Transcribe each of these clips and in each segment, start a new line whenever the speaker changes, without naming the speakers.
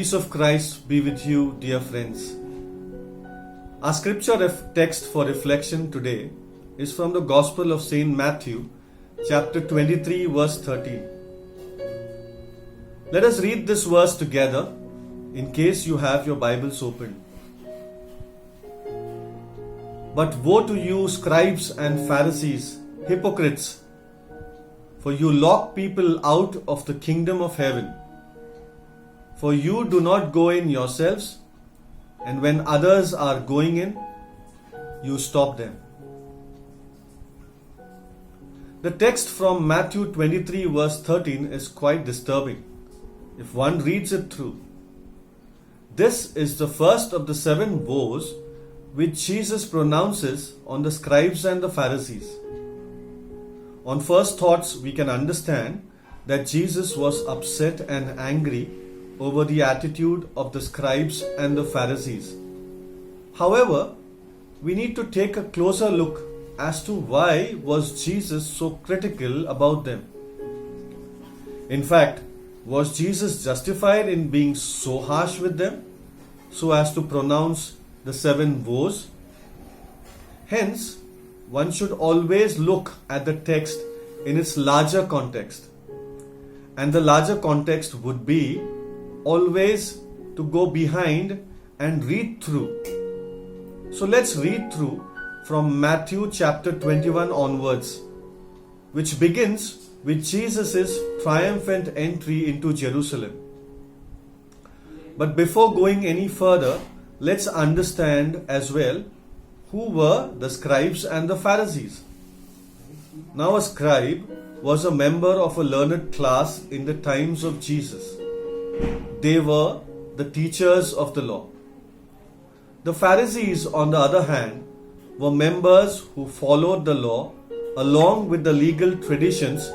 Peace of Christ be with you, dear friends. Our scripture text for reflection today is from the Gospel of St. Matthew, chapter 23, verse 13. Let us read this verse together in case you have your Bibles open. But woe to you, scribes and Pharisees, hypocrites, for you lock people out of the kingdom of heaven. For you do not go in yourselves, and when others are going in, you stop them. The text from Matthew 23 verse 13 is quite disturbing if one reads it through. This is the first of the 7 woes which Jesus pronounces on the scribes and the Pharisees. On first thoughts, we can understand that Jesus was upset and angry over the attitude of the scribes and the Pharisees. However, we need to take a closer look as to why was Jesus so critical about them. In fact, was Jesus justified in being so harsh with them so as to pronounce the 7 woes? Hence, one should always look at the text in its larger context. And the larger context would be always to go behind and read through. So let's read through from Matthew chapter 21 onwards, which begins with Jesus' triumphant entry into Jerusalem. But before going any further, let's understand as well who were the scribes and the Pharisees. Now, a scribe was a member of a learned class in the times of Jesus. They were the teachers of the law. The Pharisees, on the other hand, were members who followed the law along with the legal traditions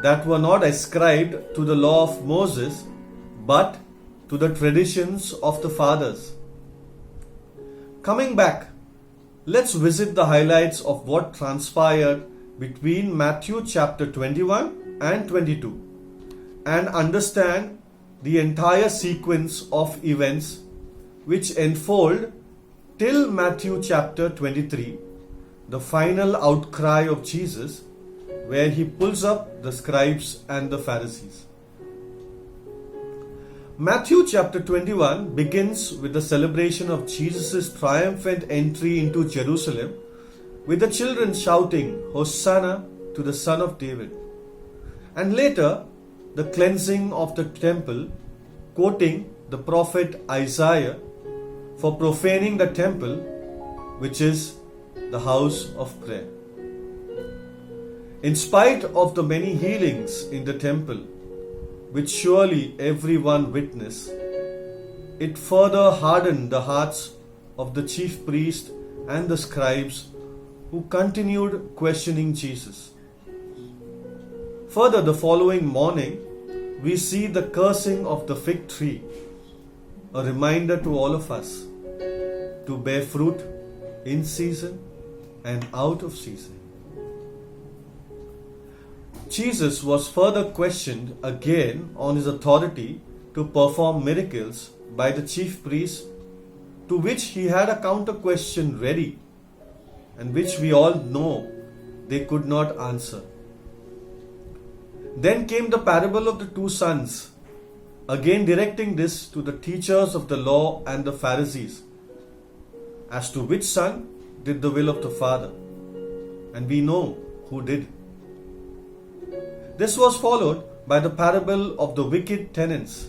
that were not ascribed to the law of Moses but to the traditions of the fathers. Coming back, let's visit the highlights of what transpired between Matthew chapter 21 and 22 and understand the entire sequence of events which unfold till Matthew chapter 23, the final outcry of Jesus, where he pulls up the scribes and the Pharisees. Matthew chapter 21 begins with the celebration of Jesus' triumphant entry into Jerusalem, with the children shouting, "Hosanna to the Son of David." And later, the cleansing of the temple, quoting the prophet Isaiah for profaning the temple, which is the house of prayer. In spite of the many healings in the temple, which surely everyone witnessed, it further hardened the hearts of the chief priest and the scribes who continued questioning Jesus. Further, the following morning, we see the cursing of the fig tree, a reminder to all of us to bear fruit in season and out of season. Jesus was further questioned again on his authority to perform miracles by the chief priests, to which he had a counter question ready and which we all know they could not answer. Then came the parable of the 2 sons, again directing this to the teachers of the law and the Pharisees, as to which son did the will of the Father. And we know who did. This was followed by the parable of the wicked tenants,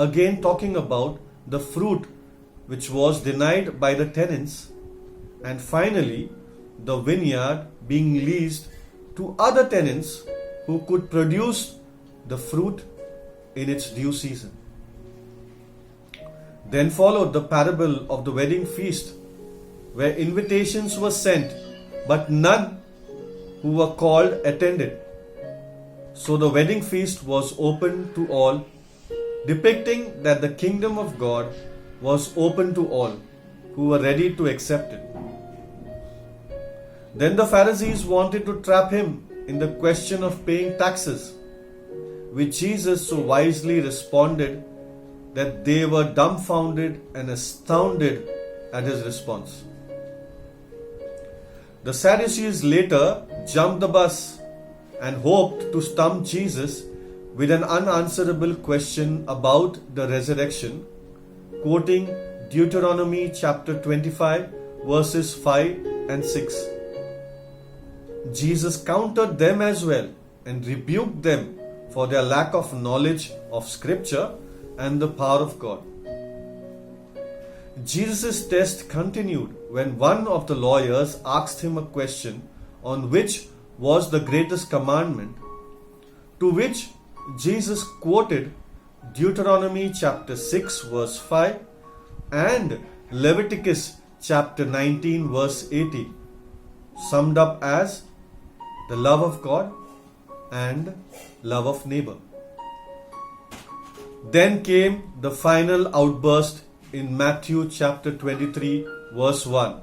again talking about the fruit which was denied by the tenants, and finally the vineyard being leased to other tenants who could produce the fruit in its due season. Then followed the parable of the wedding feast, where invitations were sent, but none who were called attended. So the wedding feast was open to all, depicting that the kingdom of God was open to all who were ready to accept it. Then the Pharisees wanted to trap him in the question of paying taxes, which Jesus so wisely responded that they were dumbfounded and astounded at his response. The Sadducees later jumped the bus and hoped to stump Jesus with an unanswerable question about the resurrection, quoting Deuteronomy chapter 25 verses 5 and 6. Jesus countered them as well and rebuked them for their lack of knowledge of Scripture and the power of God. Jesus' test continued when one of the lawyers asked him a question on which was the greatest commandment, to which Jesus quoted Deuteronomy chapter 6 verse 5 and Leviticus chapter 19 verse 80, summed up as the love of God and love of neighbor. Then came the final outburst in Matthew chapter 23 verse 1,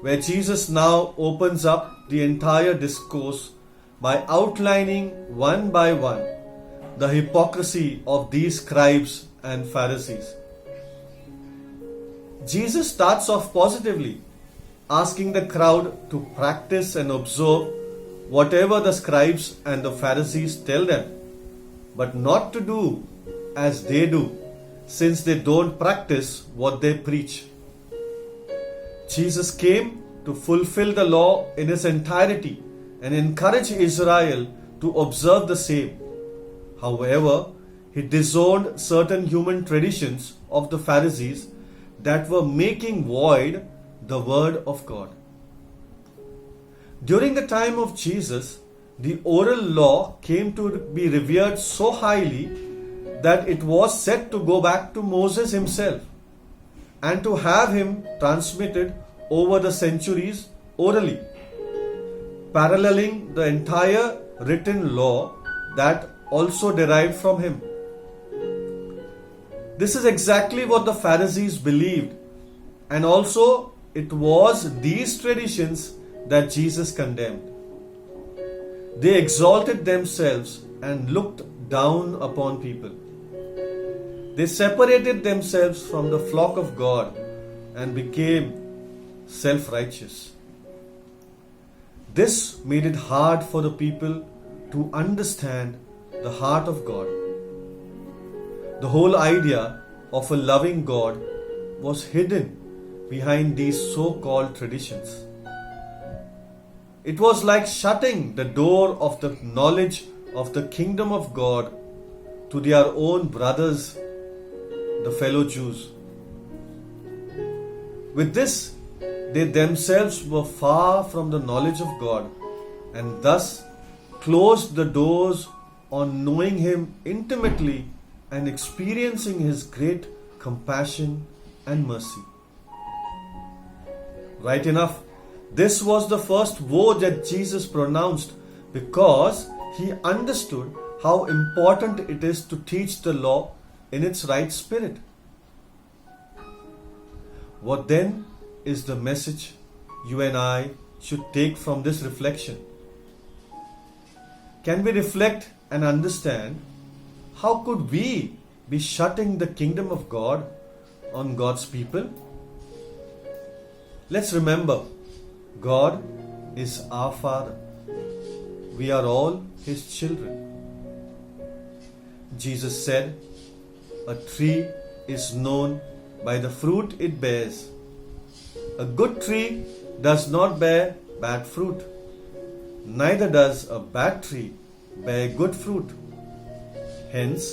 where Jesus now opens up the entire discourse by outlining one by one the hypocrisy of these scribes and Pharisees. Jesus starts off positively, asking the crowd to practice and observe whatever the scribes and the Pharisees tell them, but not to do as they do, since they don't practice what they preach. Jesus came to fulfill the law in its entirety and encourage Israel to observe the same. However, he disowned certain human traditions of the Pharisees that were making void the word of God. During the time of Jesus, the oral law came to be revered so highly that it was said to go back to Moses himself and to have him transmitted over the centuries orally, paralleling the entire written law that also derived from him. This is exactly what the Pharisees believed, and also it was these traditions that Jesus condemned. They exalted themselves and looked down upon people. They separated themselves from the flock of God and became self-righteous. This made it hard for the people to understand the heart of God. The whole idea of a loving God was hidden behind these so-called traditions. It was like shutting the door of the knowledge of the kingdom of God to their own brothers, the fellow Jews. With this, they themselves were far from the knowledge of God and thus closed the doors on knowing Him intimately and experiencing His great compassion and mercy. Right enough, this was the first woe that Jesus pronounced because He understood how important it is to teach the law in its right spirit. What then is the message you and I should take from this reflection? Can we reflect and understand how could we be shutting the kingdom of God on God's people? Let's remember, God is our Father. We are all His children. Jesus said, "A tree is known by the fruit it bears. A good tree does not bear bad fruit. Neither does a bad tree bear good fruit. Hence,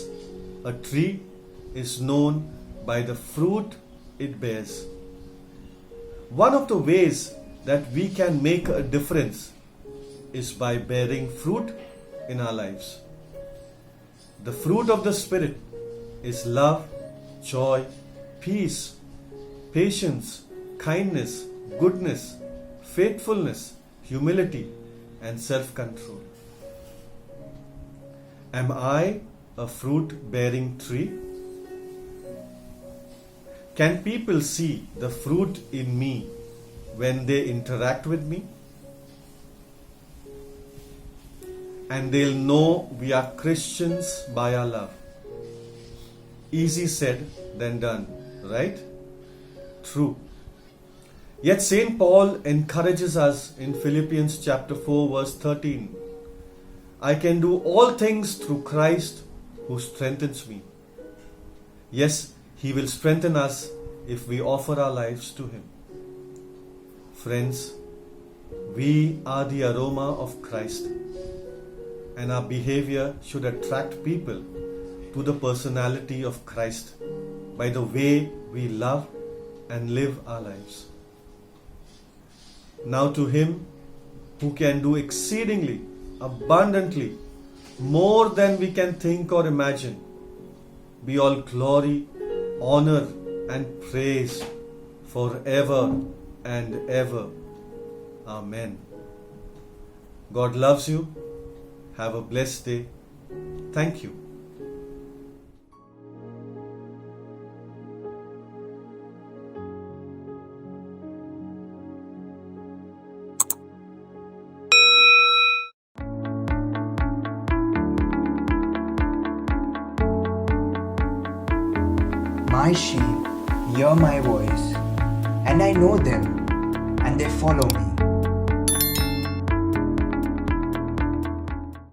a tree is known by the fruit it bears." One of the ways that we can make a difference is by bearing fruit in our lives. The fruit of the Spirit is love, joy, peace, patience, kindness, goodness, faithfulness, humility, and self-control. Am I a fruit-bearing tree? Can people see the fruit in me when they interact with me? And they'll know we are Christians by our love. easy said than done, right? True. Yet St. Paul encourages us in Philippians chapter 4 verse 13. I can do all things through Christ who strengthens me. Yes, He will strengthen us if we offer our lives to Him. Friends, we are the aroma of Christ, and our behavior should attract people to the personality of Christ by the way we love and live our lives. Now to Him who can do exceedingly, abundantly, more than we can think or imagine, be all glory, honor, and praise forever and ever. Amen. God loves you. Have a blessed day. Thank you.
My sheep hear my voice, and I know them, and they follow me.